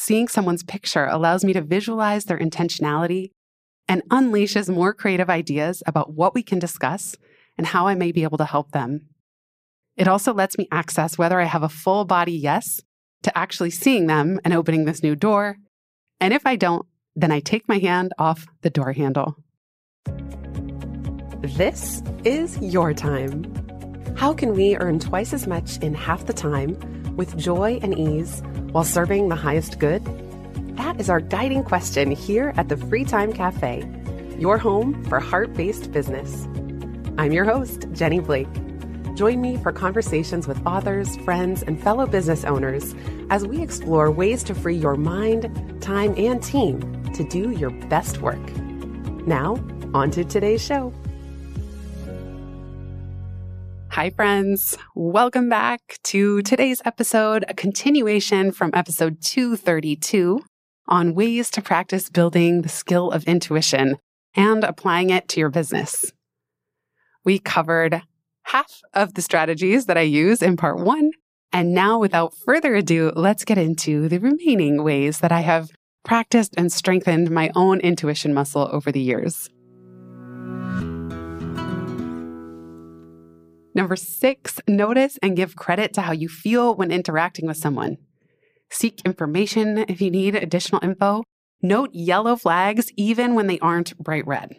Seeing someone's picture allows me to visualize their intentionality and unleashes more creative ideas about what we can discuss and how I may be able to help them. It also lets me access whether I have a full body yes to actually seeing them and opening this new door. And if I don't, then I take my hand off the door handle. This is your time. How can we earn twice as much in half the time with joy and ease while serving the highest good? That is our guiding question here at the Free Time Cafe, your home for heart-based business. I'm your host, Jenny Blake. Join me for conversations with authors, friends, and fellow business owners as we explore ways to free your mind, time, and team to do your best work. Now, on to today's show. Hi, friends. Welcome back to today's episode, a continuation from episode 232 on ways to practice building the skill of intuition and applying it to your business. We covered half of the strategies that I use in part one. And now, without further ado, let's get into the remaining ways that I have practiced and strengthened my own intuition muscle over the years. Number 6, notice and give credit to how you feel when interacting with someone. Seek information if you need additional info. Note yellow flags even when they aren't bright red.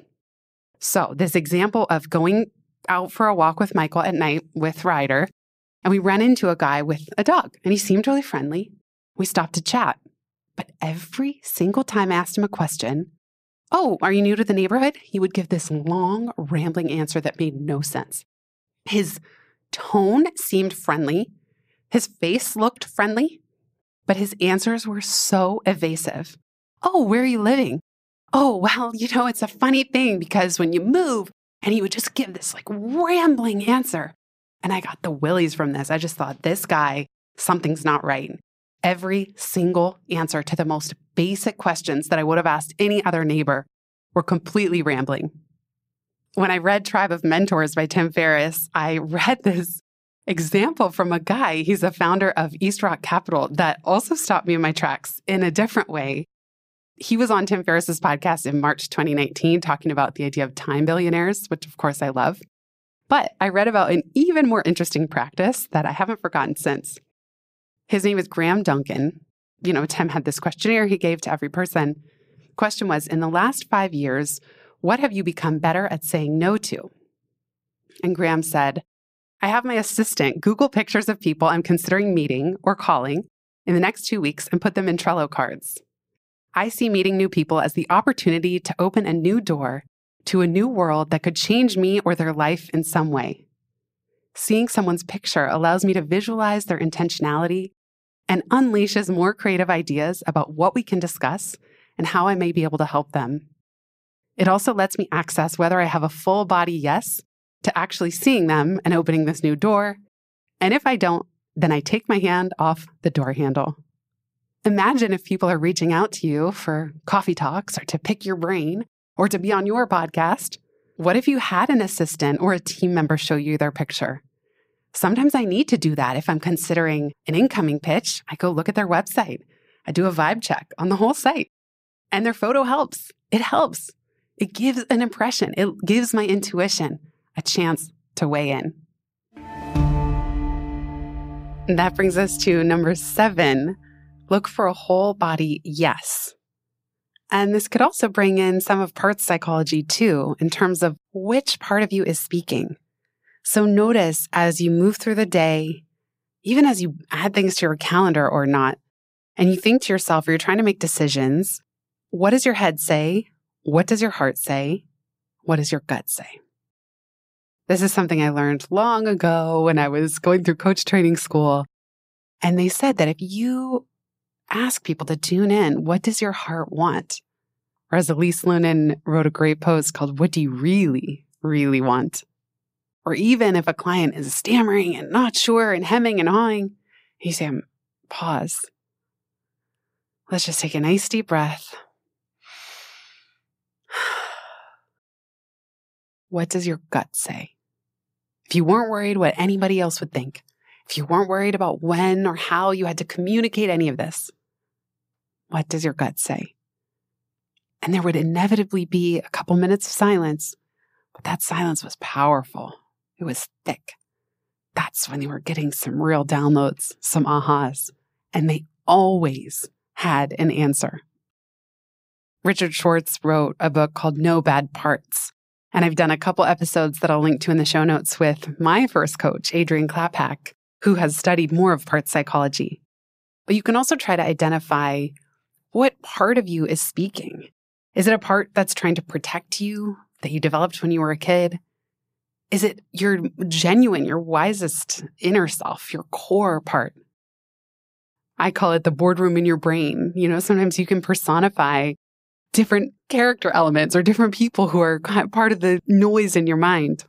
So this example of going out for a walk with Michael at night with Ryder, and we ran into a guy with a dog, and he seemed really friendly. We stopped to chat. But every single time I asked him a question, "Oh, are you new to the neighborhood?" he would give this long, rambling answer that made no sense. His tone seemed friendly. His face looked friendly, but his answers were so evasive. "Oh, where are you living?" "Oh, well, it's a funny thing because when you move," and he would just give this rambling answer. And I got the willies from this. I just thought, this guy, something's not right. Every single answer to the most basic questions that I would have asked any other neighbor were completely rambling. When I read Tribe of Mentors by Tim Ferriss, I read this example from a guy, he's a founder of East Rock Capital, that also stopped me in my tracks in a different way. He was on Tim Ferriss's podcast in March 2019 talking about the idea of time billionaires, which of course I love. But I read about an even more interesting practice that I haven't forgotten since. His name is Graham Duncan. Tim had this questionnaire he gave to every person. The question was, in the last 5 years, what have you become better at saying no to? And Graham said, "I have my assistant Google pictures of people I'm considering meeting or calling in the next 2 weeks and put them in Trello cards. I see meeting new people as the opportunity to open a new door to a new world that could change me or their life in some way. Seeing someone's picture allows me to visualize their intentionality and unleashes more creative ideas about what we can discuss and how I may be able to help them. It also lets me access whether I have a full body yes to actually seeing them and opening this new door. And if I don't, then I take my hand off the door handle." Imagine if people are reaching out to you for coffee talks or to pick your brain or to be on your podcast. What if you had an assistant or a team member show you their picture? Sometimes I need to do that if I'm considering an incoming pitch. I go look at their website. I do a vibe check on the whole site. And their photo helps. It helps. It gives an impression. It gives my intuition a chance to weigh in. And that brings us to number 7. Look for a whole body yes. And this could also bring in some of parts psychology too, in terms of which part of you is speaking. So notice as you move through the day, even as you add things to your calendar or not, and you think to yourself, or you're trying to make decisions, what does your head say? What does your heart say? What does your gut say? This is something I learned long ago when I was going through coach training school. And they said that if you ask people to tune in, what does your heart want? Or as Elise Lunan wrote a great post called, "What do you really, really want?" Or even if a client is stammering and not sure and hemming and hawing, you say, pause. Let's just take a nice deep breath. What does your gut say? If you weren't worried what anybody else would think, if you weren't worried about when or how you had to communicate any of this, What does your gut say? And there would inevitably be a couple minutes of silence, but that silence was powerful. It was thick. That's when they were getting some real downloads, some ahas, and they always had an answer. Richard Schwartz wrote a book called No Bad Parts, and I've done a couple episodes that I'll link to in the show notes with my first coach, Adrian Klapak, who has studied more of part psychology. But you can also try to identify what part of you is speaking. Is it a part that's trying to protect you, that you developed when you were a kid? Is it your genuine, your wisest inner self, your core part? I call it the boardroom in your brain. Sometimes you can personify different character elements or different people who are part of the noise in your mind.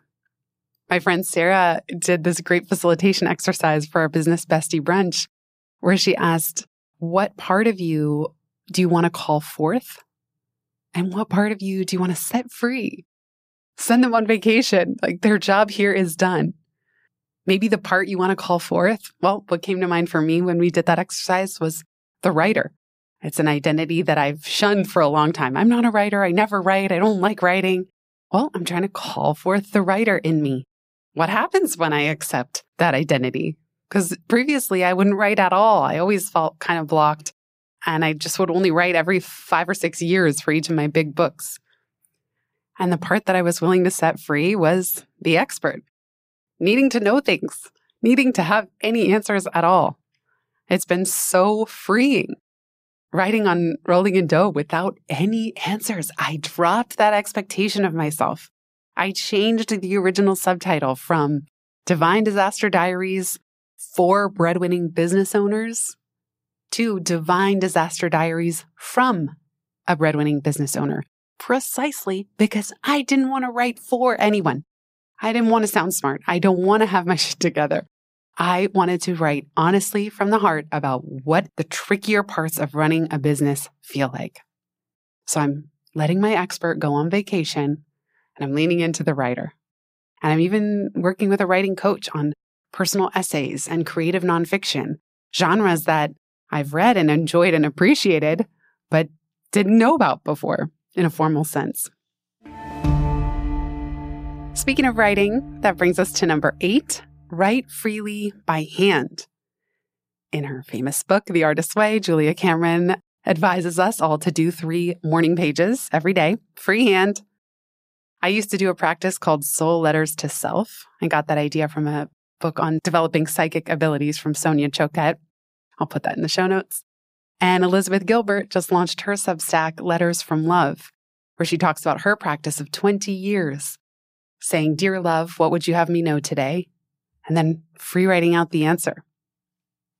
My friend Sarah did this great facilitation exercise for our business bestie brunch, where she asked, what part of you do you want to call forth? And what part of you do you want to set free? Send them on vacation. Like, their job here is done. Maybe the part you want to call forth, well, what came to mind for me when we did that exercise was the writer. It's an identity that I've shunned for a long time. I'm not a writer. I never write. I don't like writing. Well, I'm trying to call forth the writer in me. What happens when I accept that identity? Because previously I wouldn't write at all. I always felt kind of blocked. And I just would only write every 5 or 6 years for each of my big books. And the part that I was willing to set free was the expert. Needing to know things, needing to have any answers at all. It's been so freeing. Writing on Rolling in Dough without any answers. I dropped that expectation of myself. I changed the original subtitle from Divine Disaster Diaries for Breadwinning Business Owners to Divine Disaster Diaries from a Breadwinning Business Owner, precisely because I didn't want to write for anyone. I didn't want to sound smart. I don't want to have my shit together. I wanted to write honestly from the heart about what the trickier parts of running a business feel like. So I'm letting my expert go on vacation, and I'm leaning into the writer. And I'm even working with a writing coach on personal essays and creative nonfiction, genres that I've read and enjoyed and appreciated, but didn't know about before in a formal sense. Speaking of writing, that brings us to number 8, write freely by hand. In her famous book, The Artist's Way, Julia Cameron advises us all to do 3 morning pages every day, freehand. I used to do a practice called Soul Letters to Self. I got that idea from a book on developing psychic abilities from Sonia Choquette. I'll put that in the show notes. And Elizabeth Gilbert just launched her Substack, Letters from Love, where she talks about her practice of 20 years, saying, "Dear love, what would you have me know today?" And then free writing out the answer.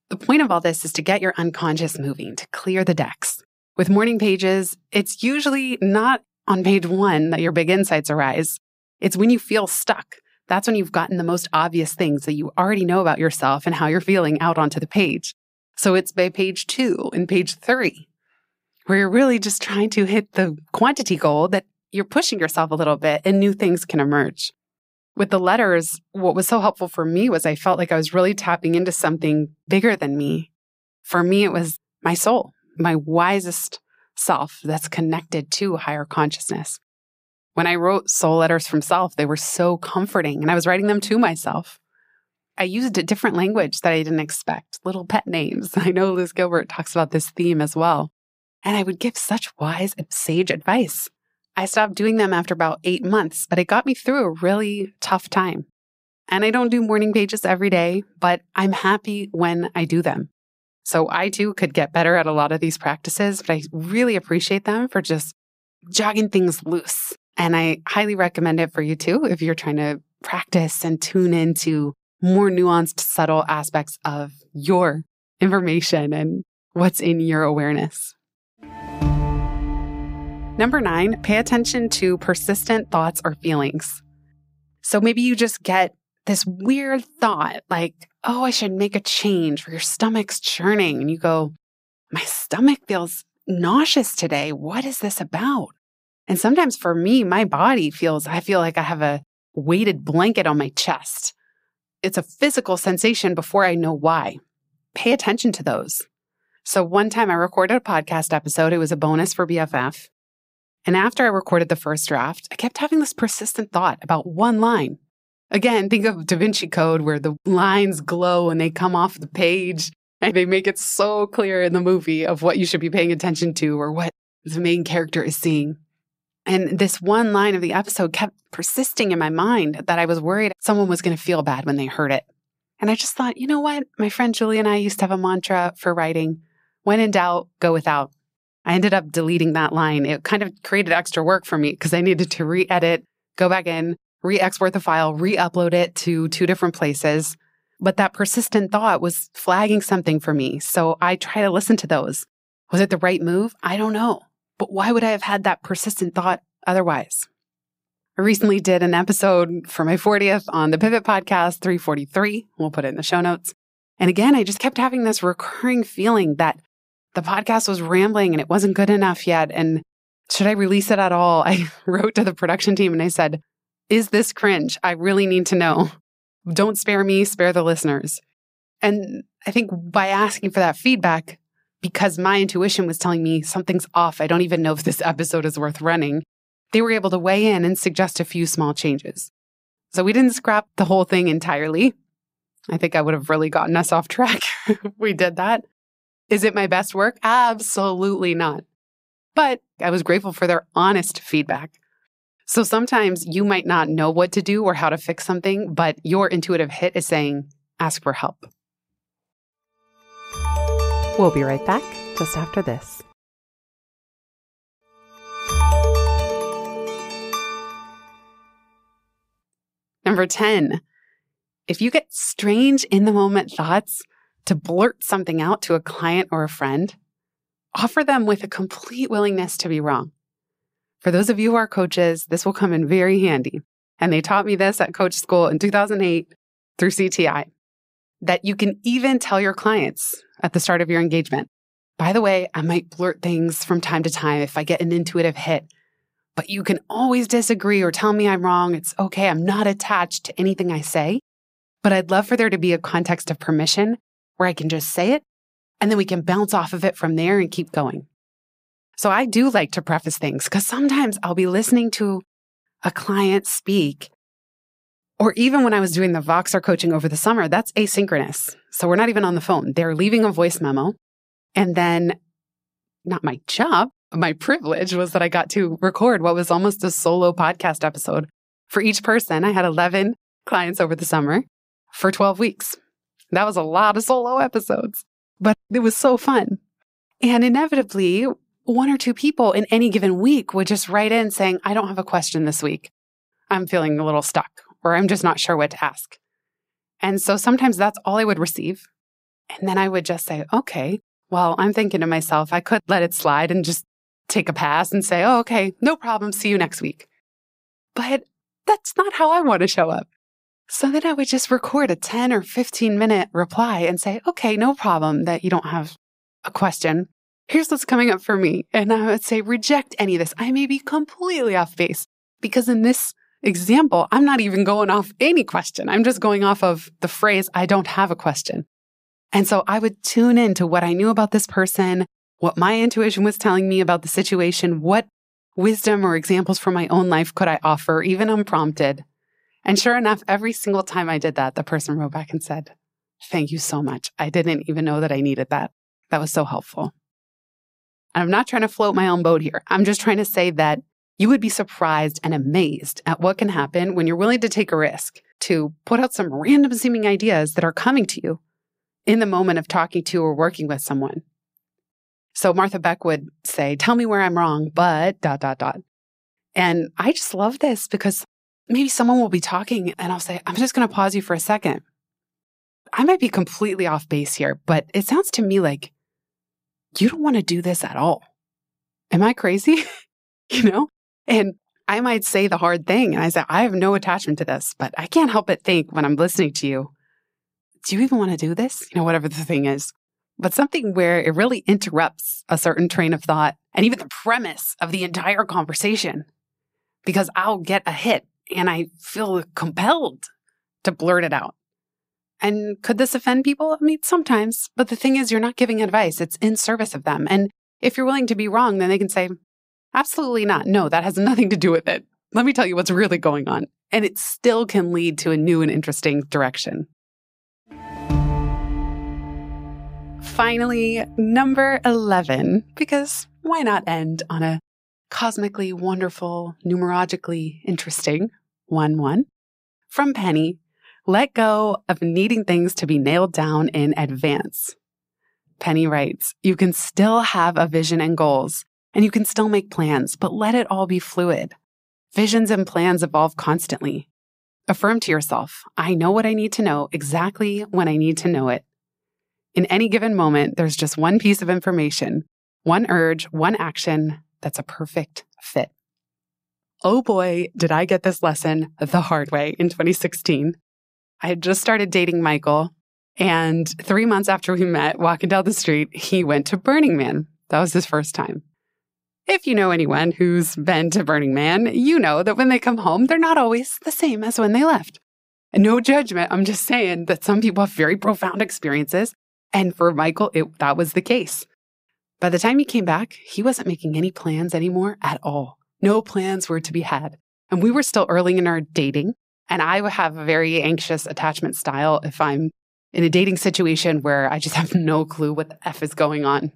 The point of all this is to get your unconscious moving, to clear the decks. With morning pages, it's usually not on page 1 that your big insights arise. It's when you feel stuck. That's when you've gotten the most obvious things that you already know about yourself and how you're feeling out onto the page. So it's by page 2 and page 3, where you're really just trying to hit the quantity goal that you're pushing yourself a little bit and new things can emerge. With the letters, what was so helpful for me was I felt like I was really tapping into something bigger than me. For me, it was my soul, my wisest self that's connected to higher consciousness. When I wrote Soul Letters from Self, they were so comforting, and I was writing them to myself. I used a different language that I didn't expect, little pet names. I know Liz Gilbert talks about this theme as well. And I would give such wise and sage advice. I stopped doing them after about 8 months, but it got me through a really tough time. And I don't do morning pages every day, but I'm happy when I do them. So I too could get better at a lot of these practices, but I really appreciate them for just jogging things loose. And I highly recommend it for you too, if you're trying to practice and tune into more nuanced, subtle aspects of your information and what's in your awareness. Number 9, pay attention to persistent thoughts or feelings. So maybe you just get this weird thought like, oh, I should make a change, or your stomach's churning. And you go, my stomach feels nauseous today. What is this about? And sometimes for me, my body I feel like I have a weighted blanket on my chest. It's a physical sensation before I know why. Pay attention to those. So one time I recorded a podcast episode. It was a bonus for BFF. And after I recorded the first draft, I kept having this persistent thought about one line. Again, think of Da Vinci Code where the lines glow and they come off the page and they make it so clear in the movie of what you should be paying attention to or what the main character is seeing. And this one line of the episode kept persisting in my mind that I was worried someone was going to feel bad when they heard it. And I just thought, you know what? My friend Julie and I used to have a mantra for writing. When in doubt, go without. I ended up deleting that line. It kind of created extra work for me because I needed to re-edit, go back in, re-export the file, re-upload it to 2 different places. But that persistent thought was flagging something for me. So I try to listen to those. Was it the right move? I don't know. But why would I have had that persistent thought otherwise? I recently did an episode for my 40th on the Pivot Podcast 343. We'll put it in the show notes. And again, I just kept having this recurring feeling that the podcast was rambling and it wasn't good enough yet. And should I release it at all? I wrote to the production team and I said, is this cringe? I really need to know. Don't spare me, spare the listeners. And I think by asking for that feedback, because my intuition was telling me something's off, I don't even know if this episode is worth running, they were able to weigh in and suggest a few small changes. So we didn't scrap the whole thing entirely. I think I would have really gotten us off track if we did that. Is it my best work? Absolutely not. But I was grateful for their honest feedback. So sometimes you might not know what to do or how to fix something, but your intuitive hit is saying, ask for help. We'll be right back just after this. Number 10, if you get strange in-the-moment thoughts to blurt something out to a client or a friend, offer them with a complete willingness to be wrong. For those of you who are coaches, this will come in very handy. And they taught me this at coach school in 2008 through CTI, that you can even tell your clients at the start of your engagement, by the way, I might blurt things from time to time if I get an intuitive hit, but you can always disagree or tell me I'm wrong. It's okay. I'm not attached to anything I say, but I'd love for there to be a context of permission where I can just say it and then we can bounce off of it from there and keep going. So I do like to preface things because sometimes I'll be listening to a client speak, or even when I was doing the Voxer coaching over the summer, that's asynchronous. So we're not even on the phone. They're leaving a voice memo. And then, not my job, my privilege was that I got to record what was almost a solo podcast episode for each person. I had 11 clients over the summer for 12 weeks. That was a lot of solo episodes, but it was so fun. And inevitably, 1 or 2 people in any given week would just write in saying, I don't have a question this week. I'm feeling a little stuck, or I'm just not sure what to ask. And so sometimes that's all I would receive. And then I would just say, okay, well, I'm thinking to myself, I could let it slide and just take a pass and say, oh, okay, no problem. See you next week. But that's not how I want to show up. So then I would just record a 10 or 15-minute reply and say, okay, no problem that you don't have a question. Here's what's coming up for me. And I would say, reject any of this. I may be completely off base because in this example, I'm not even going off any question. I'm just going off of the phrase, I don't have a question. And so I would tune into what I knew about this person, what my intuition was telling me about the situation, what wisdom or examples from my own life could I offer, even unprompted. And sure enough, every single time I did that, the person wrote back and said, thank you so much. I didn't even know that I needed that. That was so helpful. And I'm not trying to float my own boat here. I'm just trying to say that you would be surprised and amazed at what can happen when you're willing to take a risk to put out some random seeming ideas that are coming to you in the moment of talking to or working with someone. So Martha Beck would say, tell me where I'm wrong, but ... And I just love this because maybe someone will be talking and I'll say, I'm just going to pause you for a second. I might be completely off base here, but it sounds to me like you don't want to do this at all. Am I crazy? And I might say the hard thing and I say, I have no attachment to this, but I can't help but think when I'm listening to you, do you even want to do this? Whatever the thing is. But something where it really interrupts a certain train of thought and even the premise of the entire conversation, because I'll get a hit and I feel compelled to blurt it out. And could this offend people? I mean, sometimes. But the thing is, you're not giving advice. It's in service of them. And if you're willing to be wrong, then they can say, absolutely not. No, that has nothing to do with it. Let me tell you what's really going on. And it still can lead to a new and interesting direction. Finally, number 11, because why not end on a cosmically wonderful, numerologically interesting 1-1? From Penny, let go of needing things to be nailed down in advance. Penny writes, you can still have a vision and goals, and you can still make plans, but let it all be fluid. Visions and plans evolve constantly. Affirm to yourself, I know what I need to know exactly when I need to know it. In any given moment, there's just one piece of information, one urge, one action that's a perfect fit. Oh boy, did I get this lesson the hard way in 2016. I had just started dating Michael, and 3 months after we met, walking down the street, he went to Burning Man. That was his first time. If you know anyone who's been to Burning Man, you know that when they come home, they're not always the same as when they left. And no judgment, I'm just saying that some people have very profound experiences, and for Michael, that was the case. By the time he came back, he wasn't making any plans anymore at all. No plans were to be had. And we were still early in our dating. And I have a very anxious attachment style if I'm in a dating situation where I just have no clue what the F is going on.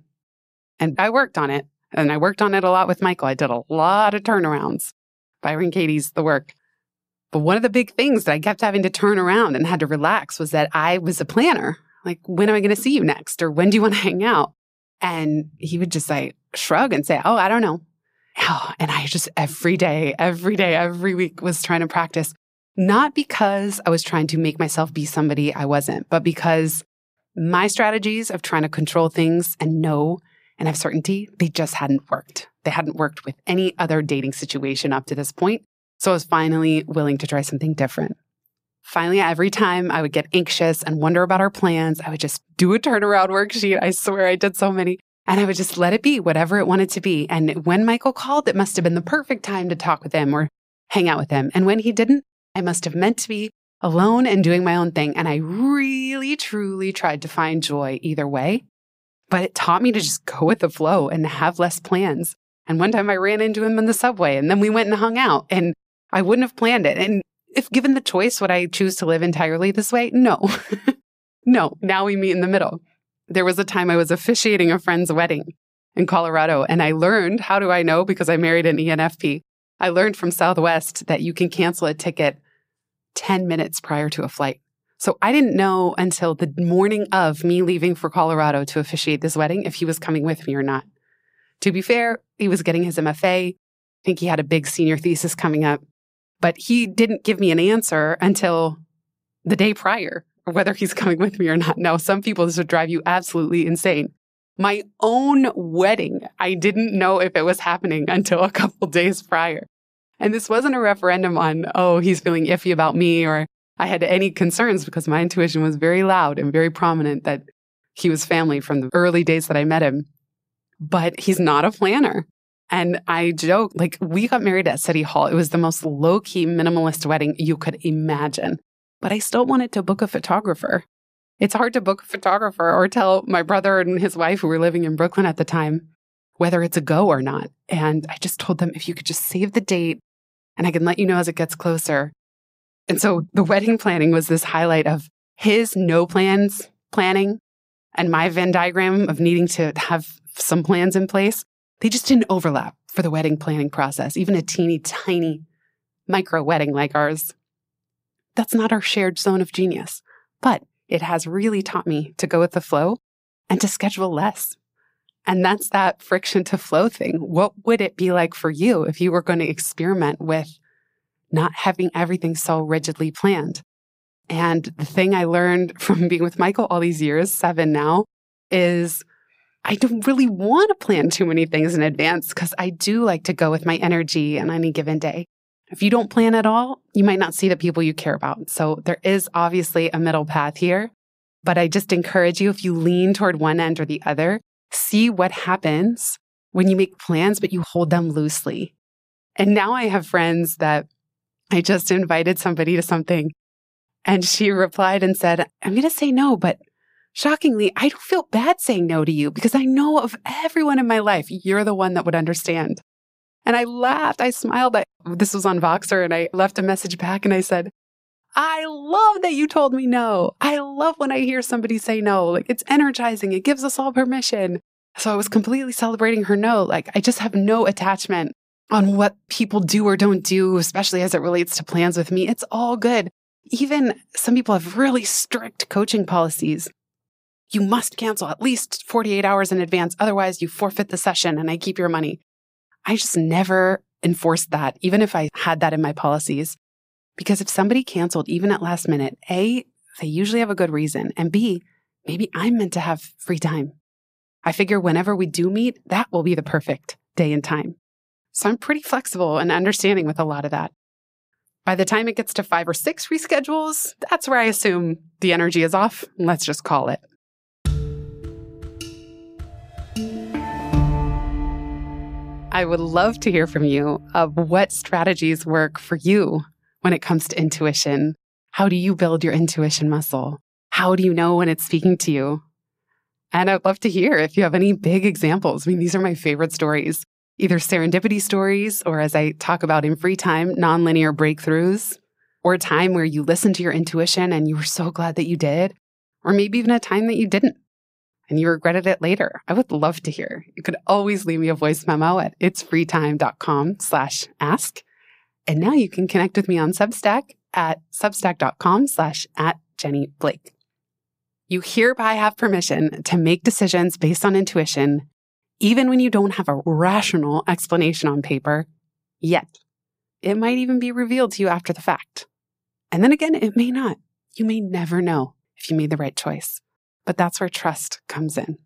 And I worked on it. And I worked on it a lot with Michael. I did a lot of turnarounds. Byron Katie's the work. But one of the big things that I kept having to turn around and had to relax was that I was a planner. Like, when am I going to see you next? Or when do you want to hang out? And he would just like shrug and say, oh, I don't know. Oh, and I just every day, every week was trying to practice. Not because I was trying to make myself be somebody I wasn't, but because my strategies of trying to control things and know and have certainty, they just hadn't worked. They hadn't worked with any other dating situation up to this point. So I was finally willing to try something different. Finally, every time I would get anxious and wonder about our plans, I would just do a turnaround worksheet. I swear I did so many. And I would just let it be whatever it wanted to be. And when Michael called, it must have been the perfect time to talk with him or hang out with him. And when he didn't, I must have meant to be alone and doing my own thing. And I really, truly tried to find joy either way. But it taught me to just go with the flow and have less plans. And one time I ran into him in the subway and then we went and hung out and I wouldn't have planned it. And if given the choice, would I choose to live entirely this way? No. No, now we meet in the middle. There was a time I was officiating a friend's wedding in Colorado and I learned, how do I know? Because I married an ENFP. I learned from Southwest that you can cancel a ticket 10 minutes prior to a flight. So I didn't know until the morning of me leaving for Colorado to officiate this wedding if he was coming with me or not. To be fair, he was getting his MFA. I think he had a big senior thesis coming up. But he didn't give me an answer until the day prior, whether he's coming with me or not. Now, some people, this would drive you absolutely insane. My own wedding, I didn't know if it was happening until a couple days prior. And this wasn't a referendum on, oh, he's feeling iffy about me, or I had any concerns, because my intuition was very loud and very prominent that he was family from the early days that I met him. But he's not a planner. And I joke, like, we got married at City Hall. It was the most low-key minimalist wedding you could imagine. But I still wanted to book a photographer. It's hard to book a photographer or tell my brother and his wife, who were living in Brooklyn at the time, whether it's a go or not. And I just told them, if you could just save the date and I can let you know as it gets closer. And so the wedding planning was this highlight of his no plans planning and my Venn diagram of needing to have some plans in place. They just didn't overlap for the wedding planning process, even a teeny tiny micro wedding like ours. That's not our shared zone of genius, but it has really taught me to go with the flow and to schedule less. And that's that friction to flow thing. What would it be like for you if you were going to experiment with not having everything so rigidly planned? And the thing I learned from being with Michael all these years, 7 now, is I don't really want to plan too many things in advance because I do like to go with my energy on any given day. If you don't plan at all, you might not see the people you care about. So there is obviously a middle path here, but I just encourage you, if you lean toward one end or the other, see what happens when you make plans, but you hold them loosely. And now I have friends that I just invited somebody to something And she replied and said, I'm going to say no, but shockingly, I don't feel bad saying no to you because I know of everyone in my life, you're the one that would understand. And I laughed. I smiled. This was on Voxer, and I left a message back and I said, I love that you told me no. I love when I hear somebody say no. Like, it's energizing. It gives us all permission. So I was completely celebrating her no. Like, I just have no attachment on what people do or don't do, especially as it relates to plans with me. It's all good. Even some people have really strict coaching policies. You must cancel at least 48 hours in advance. Otherwise, you forfeit the session and I keep your money. I just never enforced that, even if I had that in my policies. Because if somebody canceled even at last minute, A, they usually have a good reason. And B, maybe I'm meant to have free time. I figure whenever we do meet, that will be the perfect day and time. So I'm pretty flexible and understanding with a lot of that. By the time it gets to 5 or 6 reschedules, that's where I assume the energy is off. Let's just call it. I would love to hear from you of what strategies work for you when it comes to intuition. How do you build your intuition muscle? How do you know when it's speaking to you? And I'd love to hear if you have any big examples. I mean, these are my favorite stories, either serendipity stories or, as I talk about in free time, nonlinear breakthroughs, or a time where you listened to your intuition and you were so glad that you did, or maybe even a time that you didn't and you regretted it later. I would love to hear. You could always leave me a voice memo at itsfreetime.com/ask. And now you can connect with me on Substack at substack.com/@JennyBlake. You hereby have permission to make decisions based on intuition, even when you don't have a rational explanation on paper yet. It might even be revealed to you after the fact. And then again, it may not. You may never know if you made the right choice. But that's where trust comes in.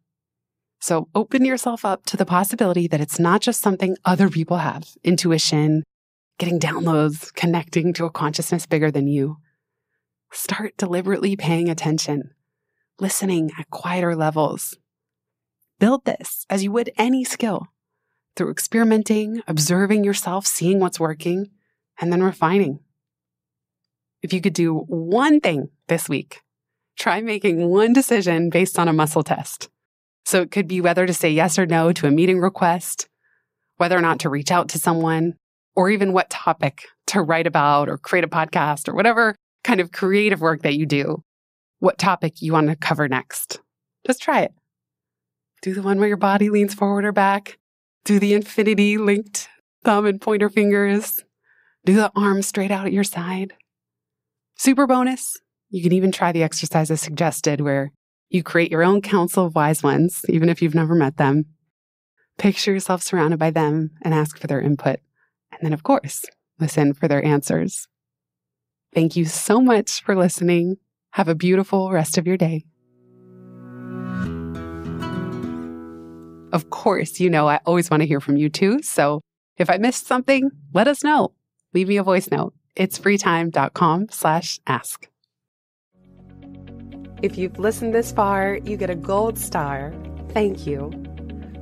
So open yourself up to the possibility that it's not just something other people have. Intuition, getting downloads, connecting to a consciousness bigger than you. Start deliberately paying attention, listening at quieter levels. Build this as you would any skill through experimenting, observing yourself, seeing what's working, and then refining. If you could do one thing this week, try making one decision based on a muscle test. So it could be whether to say yes or no to a meeting request, whether or not to reach out to someone, or even what topic to write about or create a podcast or whatever kind of creative work that you do, what topic you want to cover next. Just try it. Do the one where your body leans forward or back. Do the infinity linked thumb and pointer fingers. Do the arms straight out at your side. Super bonus. You can even try the exercise as suggested where you create your own council of wise ones, even if you've never met them. Picture yourself surrounded by them and ask for their input. And then, of course, listen for their answers. Thank you so much for listening. Have a beautiful rest of your day. Of course, you know I always want to hear from you too. So if I missed something, let us know. Leave me a voice note. It's freetime.com/ask. If you've listened this far, you get a gold star. Thank you.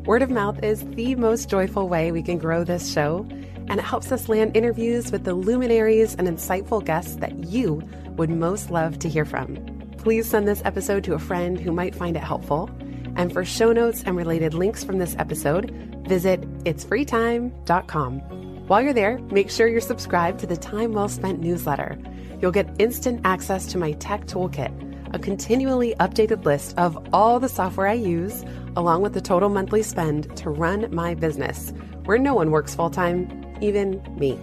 Word of mouth is the most joyful way we can grow this show, and it helps us land interviews with the luminaries and insightful guests that you would most love to hear from. Please send this episode to a friend who might find it helpful. And for show notes and related links from this episode, visit itsfreetime.com. While you're there, make sure you're subscribed to the Time Well Spent newsletter. You'll get instant access to my tech toolkit, a continually updated list of all the software I use, along with the total monthly spend to run my business, where no one works full-time, even me.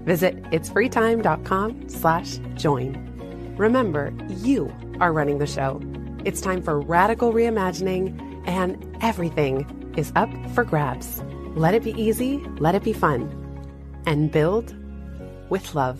Visit itsfreetime.com/join. Remember, you are running the show. It's time for radical reimagining, and everything is up for grabs. Let it be easy, let it be fun, and build with love.